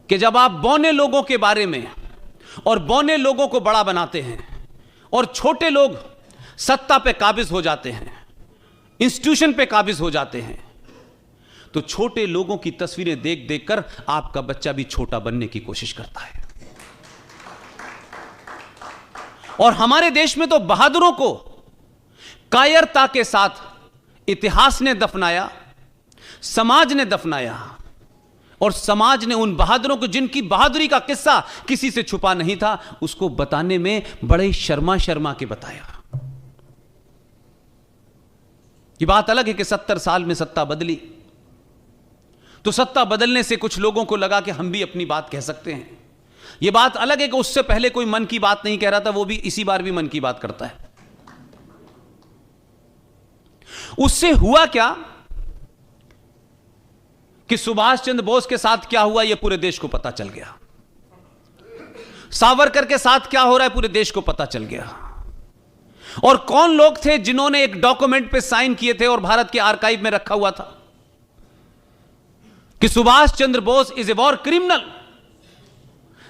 कि जब आप बौने लोगों के बारे में और बौने लोगों को बड़ा बनाते हैं और छोटे लोग सत्ता पे काबिज हो जाते हैं, इंस्टीट्यूशन पे काबिज हो जाते हैं, तो छोटे लोगों की तस्वीरें देख देखकर आपका बच्चा भी छोटा बनने की कोशिश करता है। और हमारे देश में तो बहादुरों को कायरता के साथ इतिहास ने दफनाया, समाज ने दफनाया, और समाज ने उन बहादुरों को, जिनकी बहादुरी का किस्सा किसी से छुपा नहीं था, उसको बताने में बड़े शर्मा शर्मा के बताया। ये बात अलग है कि 70 साल में सत्ता बदली, तो सत्ता बदलने से कुछ लोगों को लगा कि हम भी अपनी बात कह सकते हैं। यह बात अलग है कि उससे पहले कोई मन की बात नहीं कह रहा था, वो भी इसी बार भी मन की बात करता है। उससे हुआ क्या कि सुभाष चंद्र बोस के साथ क्या हुआ यह पूरे देश को पता चल गया, सावरकर के साथ क्या हो रहा है पूरे देश को पता चल गया। और कौन लोग थे जिन्होंने एक डॉक्यूमेंट पे साइन किए थे और भारत के आर्काइव में रखा हुआ था कि Subhash Chandra Bose is a war criminal,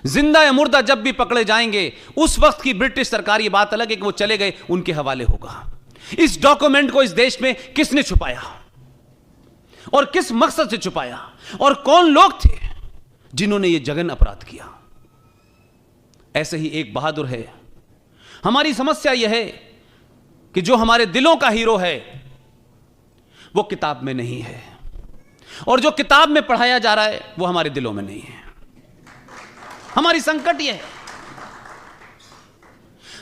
जिंदा या मुर्दा जब भी पकड़े जाएंगे, उस वक्त की ब्रिटिश सरकार, ये बात अलग है कि वो चले गए, उनके हवाले होगा। इस डॉक्यूमेंट को इस देश में किसने छुपाया और किस मकसद से छुपाया, और कौन लोग थे जिन्होंने यह जघन्य अपराध किया? ऐसे ही एक बहादुर है। हमारी समस्या यह है कि जो हमारे दिलों का हीरो है वो किताब में नहीं है, और जो किताब में पढ़ाया जा रहा है वो हमारे दिलों में नहीं है। हमारी संकट यह है,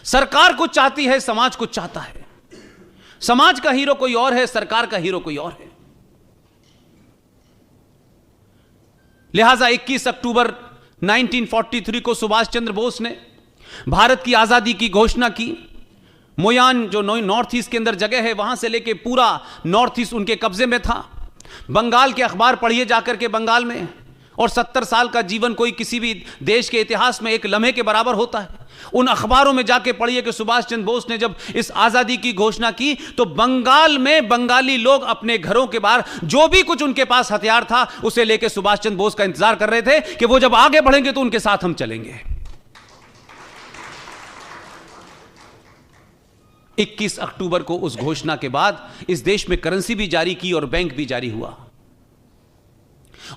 सरकार कुछ चाहती है, समाज कुछ चाहता है। समाज का हीरो कोई और है, सरकार का हीरो कोई और है। लिहाजा 21 अक्टूबर 1943 को सुभाष चंद्र बोस ने भारत की आजादी की घोषणा की। मोयान जो नॉर्थ ईस्ट के अंदर जगह है, वहां से लेके पूरा नॉर्थ ईस्ट उनके कब्जे में था। बंगाल के अखबार पढ़िए जाकर के बंगाल में, और 70 साल का जीवन कोई किसी भी देश के इतिहास में एक लम्हे के बराबर होता है। उन अखबारों में जाके पढ़िए कि सुभाष चंद्र बोस ने जब इस आजादी की घोषणा की तो बंगाल में बंगाली लोग अपने घरों के बाहर जो भी कुछ उनके पास हथियार था उसे लेके सुभाष चंद्र बोस का इंतजार कर रहे थे कि वो जब आगे बढ़ेंगे तो उनके साथ हम चलेंगे। 21 अक्टूबर को उस घोषणा के बाद इस देश में करेंसी भी जारी की और बैंक भी जारी हुआ,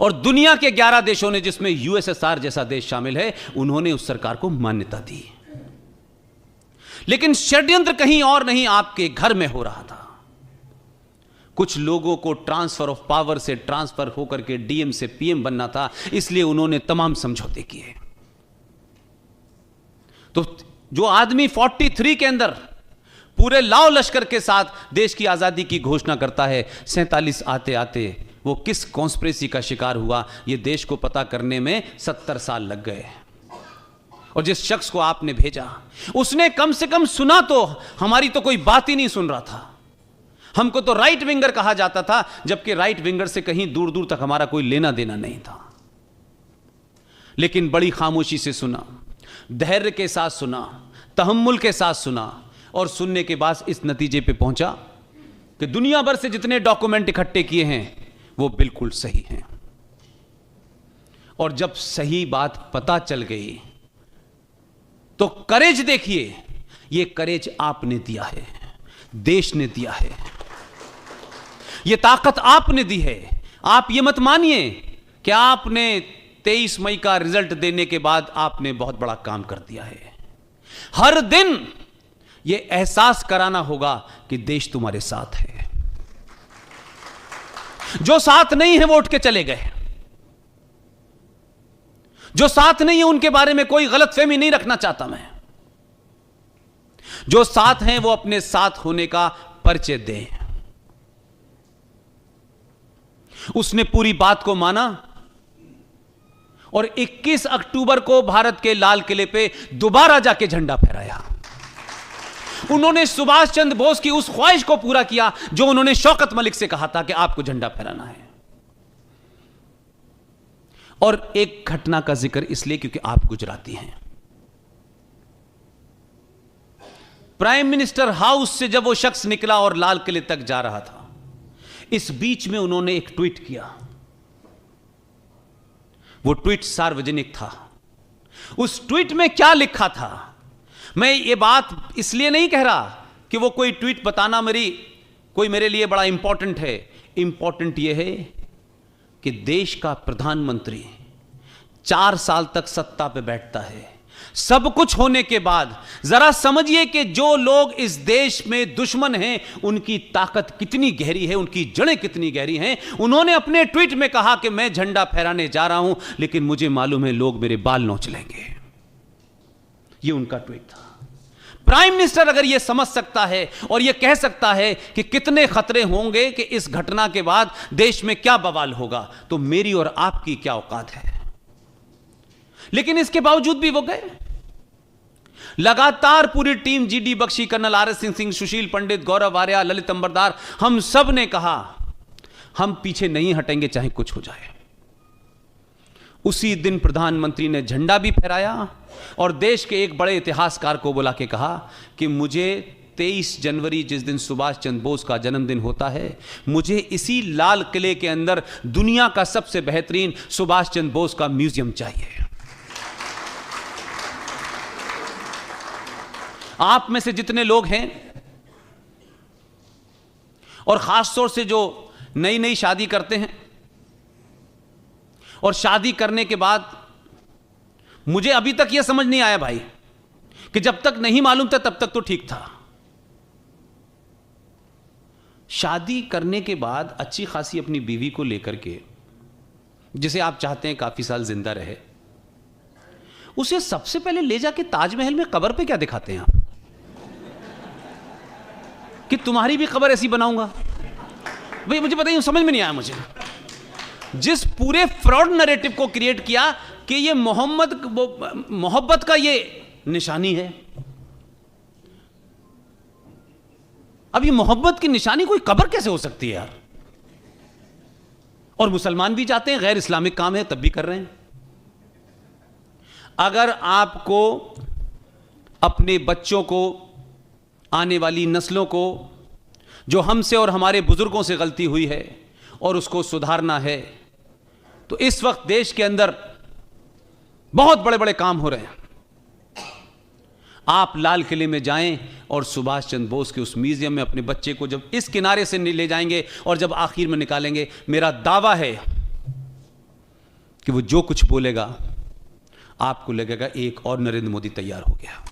और दुनिया के 11 देशों ने, जिसमें यूएसएसआर जैसा देश शामिल है, उन्होंने उस सरकार को मान्यता दी। लेकिन षड्यंत्र कहीं और नहीं, आपके घर में हो रहा था। कुछ लोगों को ट्रांसफर ऑफ पावर से ट्रांसफर होकर के डीएम से पीएम बनना था, इसलिए उन्होंने तमाम समझौते किए। तो जो आदमी 43 के अंदर पूरे लाव लश्कर के साथ देश की आजादी की घोषणा करता है, 47 आते आते वो किस कॉन्स्पिरेसी का शिकार हुआ, ये देश को पता करने में 70 साल लग गए। और जिस शख्स को आपने भेजा उसने कम से कम सुना तो, हमारी तो कोई बात ही नहीं सुन रहा था। हमको तो राइट विंगर कहा जाता था, जबकि राइट विंगर से कहीं दूर दूर तक हमारा कोई लेना देना नहीं था। लेकिन बड़ी खामोशी से सुना, धैर्य के साथ सुना, तहम्मुल के साथ सुना, और सुनने के बाद इस नतीजे पे पहुंचा कि दुनिया भर से जितने डॉक्यूमेंट इकट्ठे किए हैं वो बिल्कुल सही हैं। और जब सही बात पता चल गई तो करेज देखिए, ये करेज आपने दिया है, देश ने दिया है, ये ताकत आपने दी है। आप ये मत मानिए कि आपने 23 मई का रिजल्ट देने के बाद आपने बहुत बड़ा काम कर दिया है। हर दिन ये एहसास कराना होगा कि देश तुम्हारे साथ है। जो साथ नहीं है वो उठ के चले गए, जो साथ नहीं है उनके बारे में कोई गलतफहमी नहीं रखना चाहता मैं। जो साथ हैं वो अपने साथ होने का परिचय दें। उसने पूरी बात को माना और 21 अक्टूबर को भारत के लाल किले पे दोबारा जाके झंडा फहराया। उन्होंने सुभाष चंद्र बोस की उस ख्वाहिश को पूरा किया जो उन्होंने शौकत मलिक से कहा था कि आपको झंडा फहराना है। और एक घटना का जिक्र इसलिए क्योंकि आप गुजराती हैं। प्राइम मिनिस्टर हाउस से जब वो शख्स निकला और लाल किले तक जा रहा था, इस बीच में उन्होंने एक ट्वीट किया। वो ट्वीट सार्वजनिक था। उस ट्वीट में क्या लिखा था, मैं ये बात इसलिए नहीं कह रहा कि वो कोई ट्वीट बताना कोई मेरे लिए बड़ा इंपॉर्टेंट है। इंपॉर्टेंट ये है कि देश का प्रधानमंत्री 4 साल तक सत्ता पे बैठता है, सब कुछ होने के बाद। जरा समझिए कि जो लोग इस देश में दुश्मन हैं, उनकी ताकत कितनी गहरी है, उनकी जड़ें कितनी गहरी हैं। उन्होंने अपने ट्वीट में कहा कि मैं झंडा फहराने जा रहा हूं, लेकिन मुझे मालूम है लोग मेरे बाल नोच लेंगे। यह उनका ट्वीट था। प्राइम मिनिस्टर अगर यह समझ सकता है और यह कह सकता है कि कितने खतरे होंगे कि इस घटना के बाद देश में क्या बवाल होगा, तो मेरी और आपकी क्या औकात है। लेकिन इसके बावजूद भी वो गए। लगातार पूरी team, GD Bakshi, colonel RS Singh, Sushil Pandit, Gaurav Arya, Lalit Ambardar, हम सब ने कहा हम पीछे नहीं हटेंगे चाहे कुछ हो जाए। उसी दिन प्रधानमंत्री ने झंडा भी फहराया और देश के एक बड़े इतिहासकार को बुला के कहा कि मुझे 23 जनवरी, जिस दिन सुभाष चंद्र बोस का जन्मदिन होता है, मुझे इसी लाल किले के अंदर दुनिया का सबसे बेहतरीन सुभाष चंद्र बोस का म्यूजियम चाहिए। आप में से जितने लोग हैं और खासतौर से जो नई नई शादी करते हैं और शादी करने के बाद, मुझे अभी तक यह समझ नहीं आया भाई कि जब तक नहीं मालूम था तब तक तो ठीक था। शादी करने के बाद अच्छी खासी अपनी बीवी को लेकर के, जिसे आप चाहते हैं काफी साल जिंदा रहे, उसे सबसे पहले ले जाके ताजमहल में कब्र पे क्या दिखाते हैं आप कि तुम्हारी भी कब्र ऐसी बनाऊंगा। भाई मुझे बताइए, समझ में नहीं आया मुझे। जिस पूरे फ्रॉड नैरेटिव को क्रिएट किया कि ये मोहब्बत का ये निशानी है। अब ये मोहब्बत की निशानी कोई कब्र कैसे हो सकती है यार। और मुसलमान भी जाते हैं, गैर इस्लामिक काम है तब भी कर रहे हैं। अगर आपको अपने बच्चों को, आने वाली नस्लों को, जो हमसे और हमारे बुजुर्गों से गलती हुई है और उसको सुधारना है, तो इस वक्त देश के अंदर बहुत बड़े बड़े काम हो रहे हैं। आप लाल किले में जाएं और सुभाष चंद्र बोस के उस म्यूजियम में अपने बच्चे को जब इस किनारे से ले जाएंगे और जब आखिर में निकालेंगे, मेरा दावा है कि वो जो कुछ बोलेगा आपको लगेगा एक और नरेंद्र मोदी तैयार हो गया।